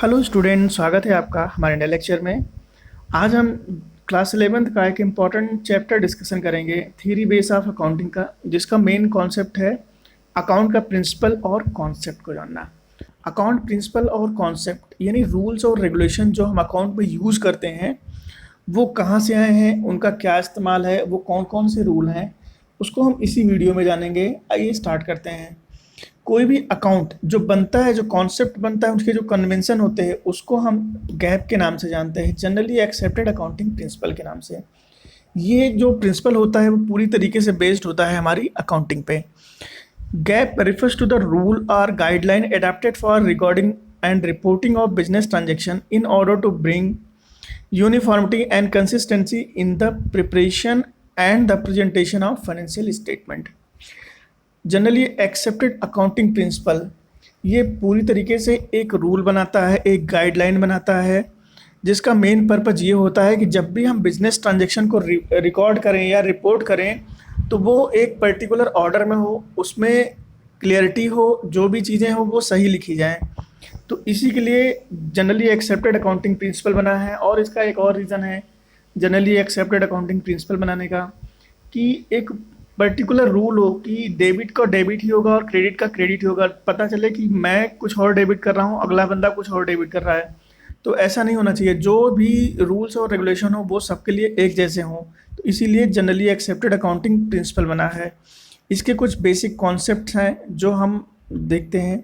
Hello student, स्वागत है आपका हमारे नए लेक्चर में। आज हम क्लास 11th का एक इम्पॉर्टेंट चैप्टर डिस्कशन करेंगे, थ्योरी बेस ऑफ अकाउंटिंग का, जिसका मेन कॉन्सेप्ट है अकाउंट का प्रिंसिपल और कॉन्सेप्ट को जानना। अकाउंट प्रिंसिपल और कॉन्सेप्ट यानी रूल्स और रेगुलेशन जो हम अकाउंट में यूज़ करते हैं वो कहाँ से आए हैं, उनका क्या इस्तेमाल है, वो कौन कौन से रूल हैं, उसको हम इसी वीडियो में जानेंगे। आइए स्टार्ट करते हैं। कोई भी अकाउंट जो बनता है, जो कॉन्सेप्ट बनता है, उसके जो कन्वेंशन होते हैं उसको हम गैप के नाम से जानते हैं, जनरली एक्सेप्टेड अकाउंटिंग प्रिंसिपल के नाम से। ये जो प्रिंसिपल होता है वो पूरी तरीके से बेस्ड होता है हमारी अकाउंटिंग पे। Gap refers to the rule or guideline adapted for recording and reporting of business transaction in order to bring uniformity and consistency in the preparation and the presentation of financial statement। Generally accepted accounting principle ये पूरी तरीके से एक rule बनाता है, एक guideline बनाता है, जिसका मेन पर्पज़ ये होता है कि जब भी हम बिजनेस ट्रांजैक्शन को रिकॉर्ड करें या रिपोर्ट करें तो वो एक पर्टिकुलर ऑर्डर में हो, उसमें क्लियरिटी हो, जो भी चीज़ें हो वो सही लिखी जाएं। तो इसी के लिए जनरली एक्सेप्टेड अकाउंटिंग प्रिंसिपल बना है। और इसका एक और रीज़न है जनरली एक्सेप्टेड अकाउंटिंग प्रिंसिपल बनाने का कि एक पर्टिकुलर रूल हो कि डेबिट का डेबिट ही होगा और क्रेडिट का क्रेडिट ही होगा। पता चले कि मैं कुछ और डेबिट कर रहा हूँ, अगला बंदा कुछ और डेबिट कर रहा है, तो ऐसा नहीं होना चाहिए। जो भी रूल्स और रेगुलेशन हो वो सबके लिए एक जैसे हों। तो इसीलिए जनरली एक्सेप्टेड अकाउंटिंग प्रिंसिपल बना है। इसके कुछ बेसिक कॉन्सेप्ट हैं जो हम देखते हैं।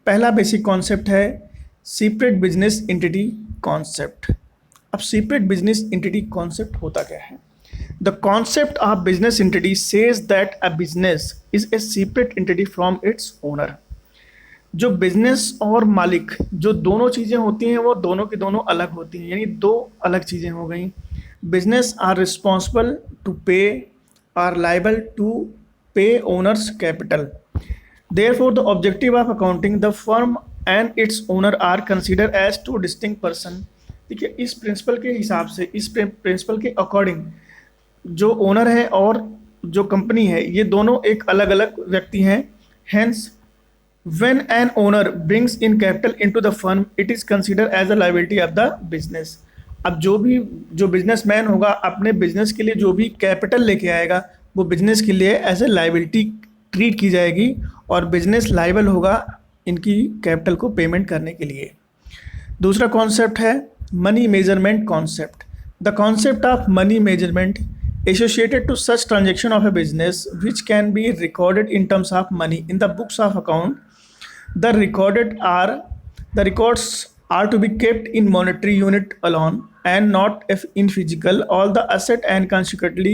पहला बेसिक कॉन्सेप्ट है सीपरेट बिजनेस एंटिटी कॉन्सेप्ट। अब सीपरेट बिजनेस एंटिटी कॉन्सेप्ट होता क्या है? The concept of business entity says that a business is a separate entity from its owner। जो बिजनेस और मालिक जो दोनों चीज़ें होती हैं वो दोनों की दोनों अलग होती हैं, यानी दो अलग चीज़ें हो गई। बिजनेस आर रिस्पॉन्सिबल टू पे, आर लाइबल टू पे owners capital. Therefore, the objective of accounting, the firm and its owner are considered as two distinct person। देखिए, इस प्रिंसिपल के हिसाब से, इस प्रिंसिपल के अकॉर्डिंग जो ओनर है और जो कंपनी है ये दोनों एक अलग अलग व्यक्ति हैं। Hence when an owner brings in capital into the firm it is consider as a liability of the business. अब जो बिजनेसमैन होगा अपने बिजनेस के लिए जो भी कैपिटल लेके आएगा वो बिजनेस के लिए एज ए लायबिलिटी ट्रीट की जाएगी और बिजनेस लायबल होगा इनकी कैपिटल को पेमेंट करने के लिए। दूसरा कॉन्सेप्ट है money measurement concept. The concept of money measurement associated to such transaction of a business which can be recorded in terms of money in the books of account। The records are to be kept in monetary unit alone and not if in physical all the asset and consequently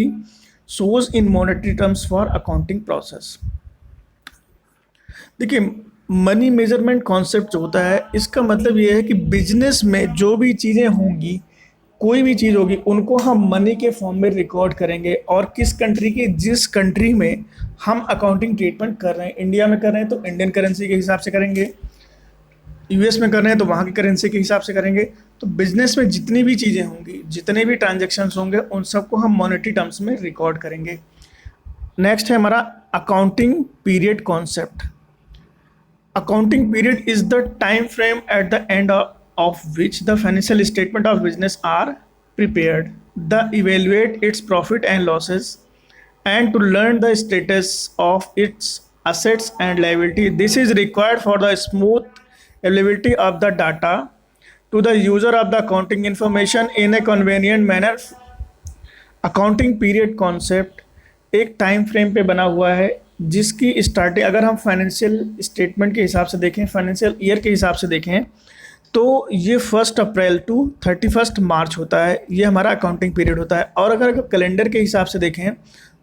shows in monetary terms for accounting process। देखिए, money measurement concept जो होता है इसका मतलब ये है कि business में जो भी चीज़ें होंगी, कोई भी चीज़ होगी, उनको हम मनी के फॉर्म में रिकॉर्ड करेंगे। और किस कंट्री की, जिस कंट्री में हम अकाउंटिंग ट्रीटमेंट कर रहे हैं, इंडिया में कर रहे हैं तो इंडियन करेंसी के हिसाब से करेंगे, यूएस में कर रहे हैं तो वहाँ की करेंसी के हिसाब से करेंगे। तो बिजनेस में जितनी भी चीज़ें होंगी, जितने भी ट्रांजेक्शन्स होंगे, उन सबको हम मॉनेटरी टर्म्स में रिकॉर्ड करेंगे। नेक्स्ट है हमारा accounting period concept. Accounting period is the time frame at the end of which the financial statement of business are prepared, the evaluate its profit and losses, and to learn the status of its assets and liability। This is required for the smooth availability of the data to the user of the accounting information in a convenient manner। Accounting period concept एक time frame पे बना हुआ है जिसकी starting अगर हम financial statement के हिसाब से देखें, फाइनेंशियल ईयर के हिसाब से देखें तो ये 1 अप्रैल टू 31 मार्च होता है, ये हमारा अकाउंटिंग पीरियड होता है। और अगर कैलेंडर के हिसाब से देखें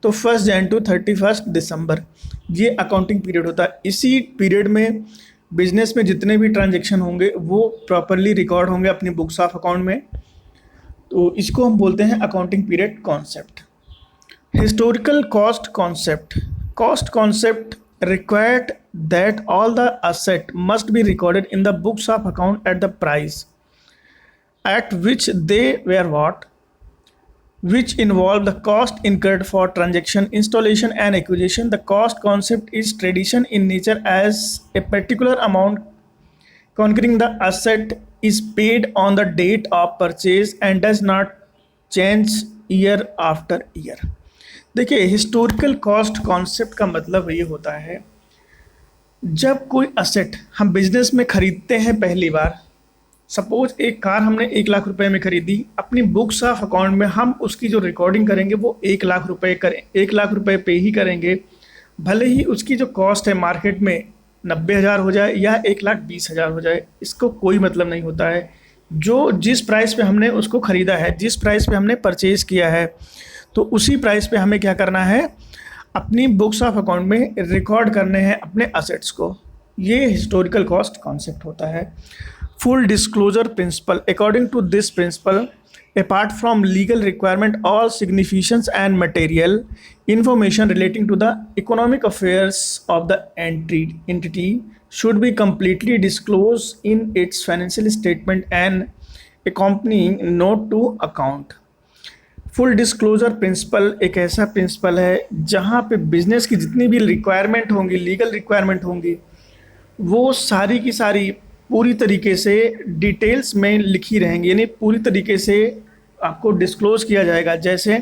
तो 1 जनवरी टू 31 दिसंबर ये अकाउंटिंग पीरियड होता है। इसी पीरियड में बिजनेस में जितने भी ट्रांजैक्शन होंगे वो प्रॉपरली रिकॉर्ड होंगे अपनी बुक्स ऑफ अकाउंट में। तो इसको हम बोलते हैं accounting period concept. Historical cost concept. Cost concept required that all the asset must be recorded in the books of account at the price at which they were bought, which involve the cost incurred for transaction, installation and acquisition। The cost concept is tradition in nature as a particular amount conquering the asset is paid on the date of purchase and does not change year after year। देखिए, historical cost concept का मतलब ये होता है, जब कोई asset हम business में खरीदते हैं पहली बार, सपोज एक कार हमने 1 लाख रुपए में खरीदी, अपनी बुक्स ऑफ अकाउंट में हम उसकी जो रिकॉर्डिंग करेंगे वो 1 लाख रुपए करें, 1 लाख रुपए पे ही करेंगे, भले ही उसकी जो कॉस्ट है मार्केट में 90,000 हो जाए या 1,20,000 हो जाए, इसको कोई मतलब नहीं होता है। जो जिस प्राइस पे हमने उसको ख़रीदा है, जिस प्राइस पे हमने परचेज़ किया है, तो उसी प्राइस पे हमें क्या करना है, अपनी बुक्स ऑफ अकाउंट में रिकॉर्ड करने हैं अपने असेट्स को। ये हिस्टोरिकल कॉस्ट कॉन्सेप्ट होता है। Full disclosure principle, according to this principle, apart from legal requirement, all significant and material information relating to the economic affairs of the entity should be completely disclosed in its financial statement and accompanying note to account। Full disclosure principle एक ऐसा principal है जहाँ पे business की जितनी भी requirement होंगी, legal requirement होंगी, वो सारी की सारी पूरी तरीके से डिटेल्स में लिखी रहेंगी, यानी पूरी तरीके से आपको डिस्क्लोज किया जाएगा। जैसे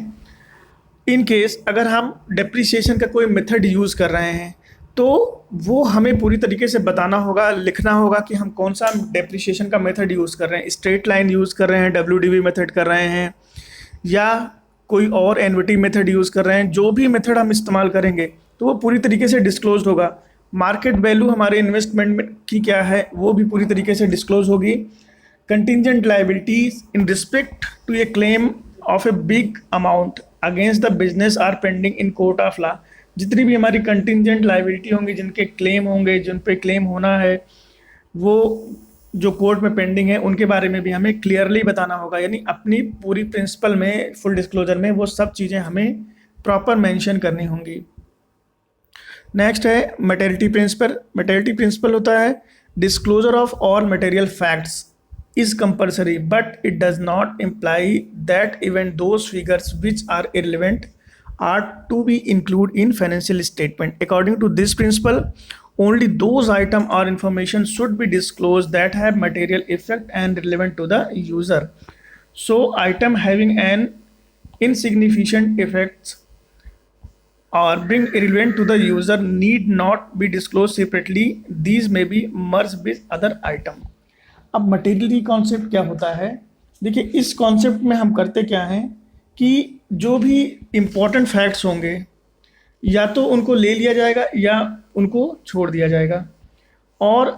इन केस अगर हम डेप्रिसिएशन का कोई मेथड यूज़ कर रहे हैं तो वो हमें पूरी तरीके से बताना होगा, लिखना होगा कि हम कौन सा डेप्रिसिएशन का मेथड यूज़ कर रहे हैं, स्ट्रेट लाइन यूज़ कर रहे हैं, WDV मेथड कर रहे हैं या कोई और एनविटी मेथड यूज़ कर रहे हैं। जो भी मेथड हम इस्तेमाल करेंगे तो वो पूरी तरीके से डिस्क्लोज होगा। मार्केट वैल्यू हमारे इन्वेस्टमेंट की क्या है वो भी पूरी तरीके से डिस्क्लोज होगी। Contingent liabilities in respect to a claim of a big amount against the business are pending in court of law. जितनी भी हमारी कंटिंजेंट लाइबिलिटी होंगी, जिनके क्लेम होंगे, जिन पे क्लेम होना है, वो जो कोर्ट में पेंडिंग है, उनके बारे में भी हमें क्लियरली बताना होगा। यानी अपनी पूरी प्रिंसिपल में, फुल डिस्क्लोजर में वो सब चीज़ें हमें प्रॉपर मेंशन करनी होंगी। नेक्स्ट है मटेरियलिटी प्रिंसिपल। मटेरियलिटी प्रिंसिपल होता है disclosure of all material facts is compulsory, but it does not imply that even those figures which are irrelevant are to be included in financial statement। According to this principle, only those items or information should be disclosed that have material effect and relevant to the user। So item having an insignificant effect or being irrelevant to the user need not be disclosed separately। These may be merged with other item। अब materiality concept क्या होता है? देखिए, इस concept में हम करते क्या हैं कि जो भी इम्पोर्टेंट फैक्ट्स होंगे या तो उनको ले लिया जाएगा या उनको छोड़ दिया जाएगा। और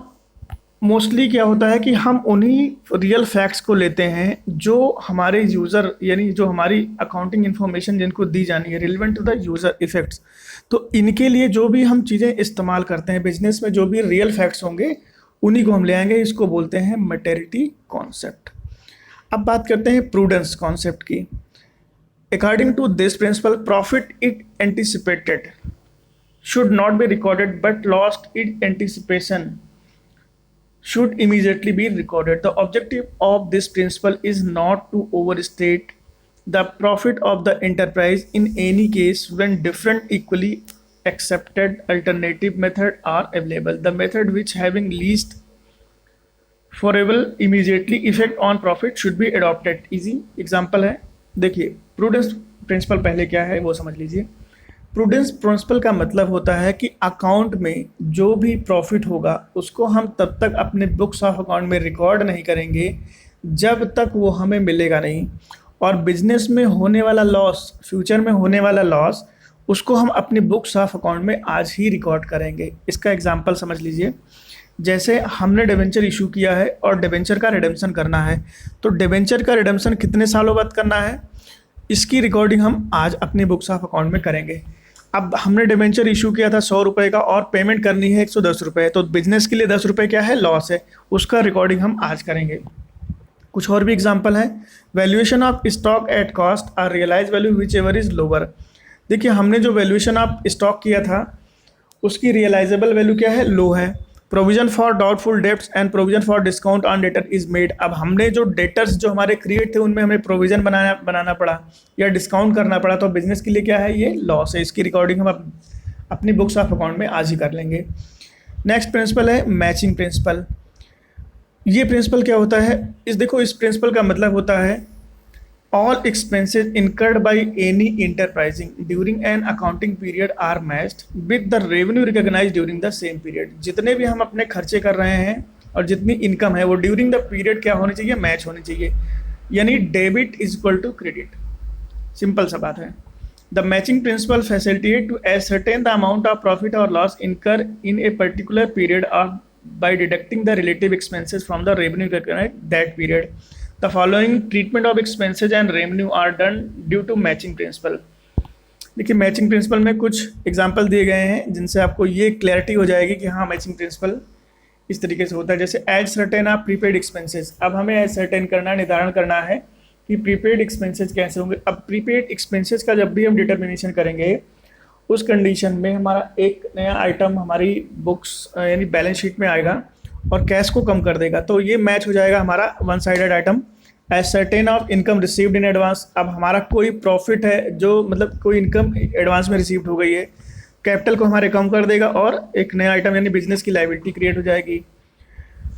मोस्टली क्या होता है कि हम उन्हीं रियल फैक्ट्स को लेते हैं जो हमारे यूज़र, यानी जो हमारी अकाउंटिंग इन्फॉर्मेशन जिनको दी जानी है, relevant to the user effects, तो इनके लिए जो भी हम चीज़ें इस्तेमाल करते हैं बिजनेस में, जो भी रियल फैक्ट्स होंगे उन्हीं को हम ले आएंगे। इसको बोलते हैं मटेरियलिटी कॉन्सेप्ट। अब बात करते हैं प्रूडेंस कॉन्सेप्ट की। According to this principle, profit it anticipated should not be recorded but lost it anticipation should immediately be recorded। The objective of this principle is not to overstate the profit of the enterprise in any case when different equally accepted alternative method are available। The method which having least favorable immediately effect on profit should be adopted। Easy example है, देखिए prudence principal पहले क्या है वो समझ लीजिए। Prudence principal का मतलब होता है कि अकाउंट में जो भी प्रॉफिट होगा उसको हम तब तक अपने बुक्स ऑफ अकाउंट में रिकॉर्ड नहीं करेंगे जब तक वो हमें मिलेगा नहीं। और बिजनेस में होने वाला लॉस, फ्यूचर में होने वाला लॉस, उसको हम अपनी बुक्स ऑफ अकाउंट में आज ही रिकॉर्ड करेंगे। इसका एग्जांपल समझ लीजिए, जैसे हमने डिबेंचर इशू किया है और डिबेंचर का रिडेम्पशन करना है, तो डिबेंचर का रिडेम्पशन कितने सालों बाद करना है, इसकी रिकॉर्डिंग हम आज अपनी बुक्स ऑफ अकाउंट में करेंगे। अब हमने डिबेंचर इशू किया था 100 रुपये का और पेमेंट करनी है 110 रुपये, तो बिजनेस के लिए 10 रुपये क्या है, लॉस है, उसका रिकॉर्डिंग हम आज करेंगे। कुछ और भी एग्जांपल है, valuation of stock at cost और realise value which ever is lower. देखिए, हमने जो वैल्यूएशन ऑफ स्टॉक किया था उसकी रियलाइजेबल वैल्यू क्या है, लो है। Provision for doubtful debts and provision for discount on debtor is made. अब हमने जो डेटर्स जो हमारे क्रिएट थे उनमें हमें प्रोविजन बनाना पड़ा या डिस्काउंट करना पड़ा, तो बिजनेस के लिए क्या है, ये लॉस है। इसकी रिकॉर्डिंग हम अपनी बुक्स ऑफ अकाउंट में आज ही कर लेंगे। नेक्स्ट प्रिंसिपल है मैचिंग प्रिंसिपल। ये प्रिंसिपल क्या होता है, इस देखो इस प्रिंसिपल का मतलब होता है all expenses incurred by any enterprising during an accounting period are matched with the revenue recognised during the same period. जितने भी हम अपने खर्चे कर रहे हैं और जितनी इनकम है वो ड्यूरिंग द पीरियड क्या होनी चाहिए, मैच होनी चाहिए। यानी debit is equal to credit, simple सा बात है। The matching principle facilitate to ascertain the amount of profit और loss incur in a particular period और by deducting the relative expenses from the revenue recognized that period. The following treatment of expenses and revenue are done due to matching principle. देखिए matching principal में कुछ example दिए गए हैं जिनसे आपको ये क्लैरिटी हो जाएगी कि हाँ मैचिंग प्रिंसिपल इस तरीके से होता है। जैसे ascertain of prepaid expenses, अब हमें एज सर्टेन करना, निर्धारण करना है कि प्रीपेड एक्सपेंसेस कैसे होंगे। अब प्रीपेड एक्सपेंसेस का जब भी हम डिटर्मिनेशन करेंगे उस कंडीशन में हमारा एक नया आइटम हमारी बुक्स यानी बैलेंस शीट में आएगा और कैश को कम कर देगा, तो ये मैच हो जाएगा हमारा one sided item ascertain of income received in advance. अब हमारा कोई प्रॉफिट है जो मतलब कोई इनकम एडवांस में रिसीव्ड हो गई है, कैपिटल को हमारे कम कर देगा और एक नया आइटम यानी बिजनेस की लायबिलिटी क्रिएट हो जाएगी।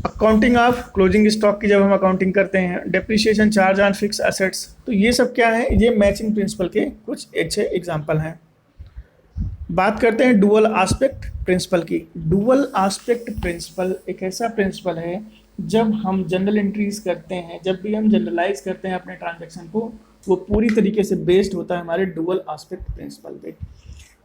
अकाउंटिंग ऑफ क्लोजिंग स्टॉक की जब हम अकाउंटिंग करते हैं, depreciation charge on fix assets, तो ये सब क्या है, ये मैचिंग प्रिंसिपल के कुछ अच्छे एग्जाम्पल हैं। बात करते हैं डुअल आस्पेक्ट प्रिंसिपल की। डुअल आस्पेक्ट प्रिंसिपल एक ऐसा प्रिंसिपल है जब हम जनरल एंट्रीज करते हैं, जब भी हम जनरलाइज करते हैं अपने ट्रांजैक्शन को, वो पूरी तरीके से बेस्ड होता है हमारे डुअल आस्पेक्ट प्रिंसिपल पे।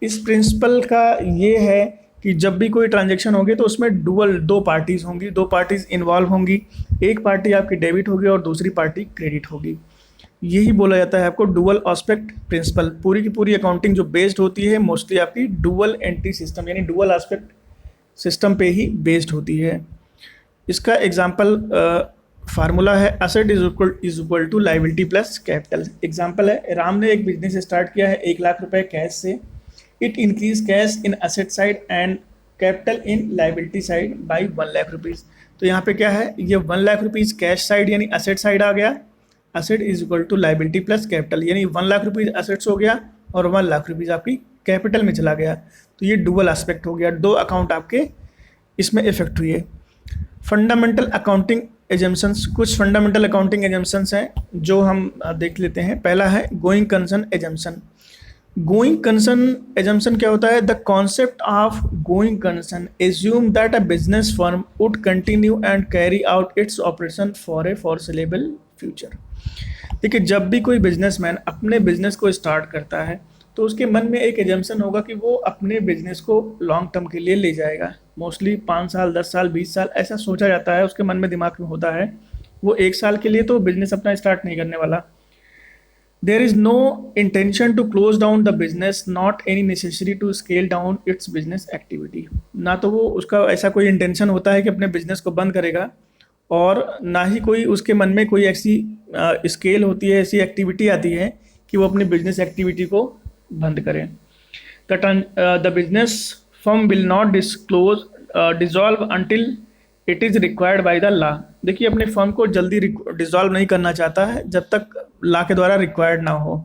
इस प्रिंसिपल का ये है कि जब भी कोई ट्रांजैक्शन होगी तो उसमें डुअल दो पार्टीज होंगी, दो पार्टीज इन्वॉल्व होंगी, एक पार्टी आपकी डेबिट होगी और दूसरी पार्टी क्रेडिट होगी। यही बोला जाता है आपको डुअल आस्पेक्ट प्रिंसिपल। पूरी की पूरी अकाउंटिंग जो बेस्ड होती है मोस्टली आपकी डुअल एंट्री सिस्टम यानी डुअल आस्पेक्ट सिस्टम पे ही बेस्ड होती है। इसका एग्जांपल फार्मूला है asset is equal to liability plus capital. Example है, राम ने एक बिजनेस स्टार्ट किया है 1,00,000 रुपये कैश से। It increase cash in asset side and capital in liability side by 1,00,000 rupees. तो यहाँ पे क्या है, ये 1,00,000 रुपीज़ कैश साइड यानी असेट साइड आ गया, asset is equal to liability plus capital, यानी 1,00,000 रुपीज़ असेट्स हो गया और 1,00,000 रुपीज़ आपकी कैपिटल में चला गया। तो ये डुअल एस्पेक्ट हो गया, दो अकाउंट आपके इसमें इफेक्ट हुई है। फंडामेंटल अकाउंटिंग एजम्पशंस, कुछ फंडामेंटल अकाउंटिंग एजम्पशंस हैं जो हम देख लेते हैं। पहला है going concern assumption. Going concern assumption क्या होता है, the concept of going concern assume that a business firm would continue and carry out its operation for a foreseeable future. देखिए जब भी कोई बिजनेसमैन अपने बिजनेस को स्टार्ट करता है तो उसके मन में एक एजम्पशन होगा कि वो अपने बिजनेस को लॉन्ग टर्म के लिए ले जाएगा। मोस्टली 5 साल, 10 साल, 20 साल ऐसा सोचा जाता है, उसके मन में दिमाग में होता है। वो 1 साल के लिए तो बिजनेस अपना स्टार्ट नहीं करने वाला। There is no intention to close down the business, not any necessary to scale down its business activity. ना तो वो उसका ऐसा कोई इंटेंशन होता है कि अपने बिजनेस को बंद करेगा और ना ही कोई उसके मन में कोई ऐसी स्केल होती है, ऐसी एक्टिविटी आती है कि वो अपनी बिजनेस एक्टिविटी को बंद करें। The business firm will not dissolve until it is required by the law. देखिए अपने फर्म को जल्दी डिसॉल्व नहीं करना चाहता है जब तक लॉ के द्वारा रिक्वायर्ड ना हो।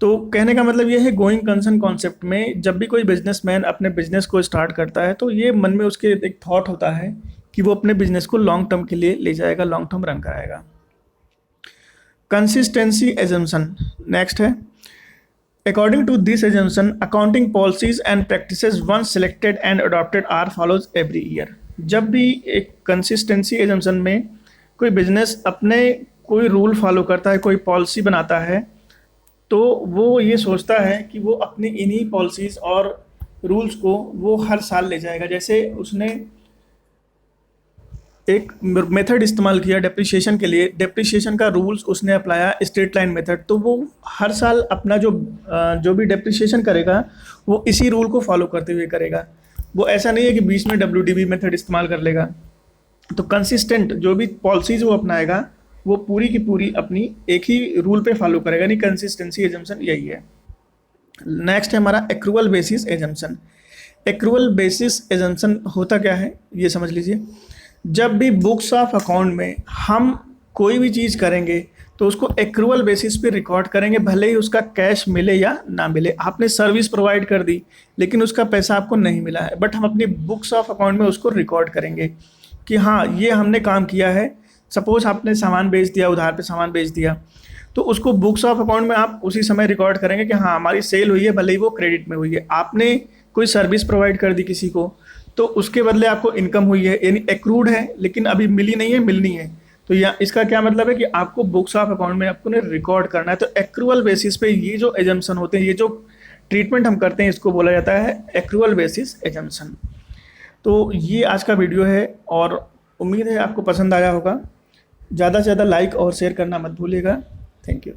तो कहने का मतलब ये है गोइंग कंसर्न कॉन्सेप्ट में जब भी कोई बिजनेसमैन अपने बिजनेस को स्टार्ट करता है तो ये मन में उसके एक थॉट होता है कि वो अपने बिजनेस को लॉन्ग टर्म के लिए ले जाएगा, लॉन्ग टर्म रन कराएगा। कंसिस्टेंसी एजम्पशन नेक्स्ट है। According to this assumption accounting policies and practices once selected and adopted are follows every year. जब भी एक कंसिस्टेंसी एजम्पशन में कोई बिजनेस अपने कोई रूल फॉलो करता है, कोई पॉलिसी बनाता है, तो वो ये सोचता है कि वो अपनी इन्हीं पॉलिसीज़ और रूल्स को वो हर साल ले जाएगा। जैसे उसने एक मेथड इस्तेमाल किया डेप्रिसिएशन के लिए, डेप्रिसिएशन का रूल्स उसने अप्लाया स्ट्रेट लाइन मेथड, तो वो हर साल अपना जो भी डेप्रिसिएशन करेगा वो इसी रूल को फॉलो करते हुए करेगा। वो ऐसा नहीं है कि बीच में WDB मेथड इस्तेमाल कर लेगा। तो कंसिस्टेंट जो भी पॉलिसीज वो अपनाएगा वो पूरी की पूरी अपनी एक ही रूल पे फॉलो करेगा, नहीं कंसिस्टेंसी एजम्पशन यही है। नेक्स्ट है हमारा accrual basis assumption. Accrual basis assumption होता क्या है ये समझ लीजिए। जब भी बुक्स ऑफ अकाउंट में हम कोई भी चीज़ करेंगे तो उसको एक्रूअल बेसिस पे रिकॉर्ड करेंगे, भले ही उसका कैश मिले या ना मिले। आपने सर्विस प्रोवाइड कर दी लेकिन उसका पैसा आपको नहीं मिला है, बट हम अपनी बुक्स ऑफ अकाउंट में उसको रिकॉर्ड करेंगे। कि हाँ ये हमने काम किया है। सपोज आपने सामान बेच दिया, उधार पे सामान बेच दिया, तो उसको बुक्स ऑफ अकाउंट में आप उसी समय रिकॉर्ड करेंगे कि हाँ हमारी सेल हुई है, भले ही वो क्रेडिट में हुई है। आपने कोई सर्विस प्रोवाइड कर दी किसी को, तो उसके बदले आपको इनकम हुई है, यानी एक्रूड है लेकिन अभी मिली नहीं है, मिलनी है। तो या इसका क्या मतलब है कि आपको बुक्स ऑफ अकाउंट में आपको रिकॉर्ड करना है। तो एक्रूअल बेसिस पे ये जो एजम्पशन होते हैं, ये जो ट्रीटमेंट हम करते हैं, इसको बोला जाता है एक्रूअल बेसिस एजम्पशन। तो ये आज का वीडियो है और उम्मीद है आपको पसंद आया होगा। ज़्यादा से ज़्यादा लाइक और शेयर करना मत भूलिएगा। Thank you.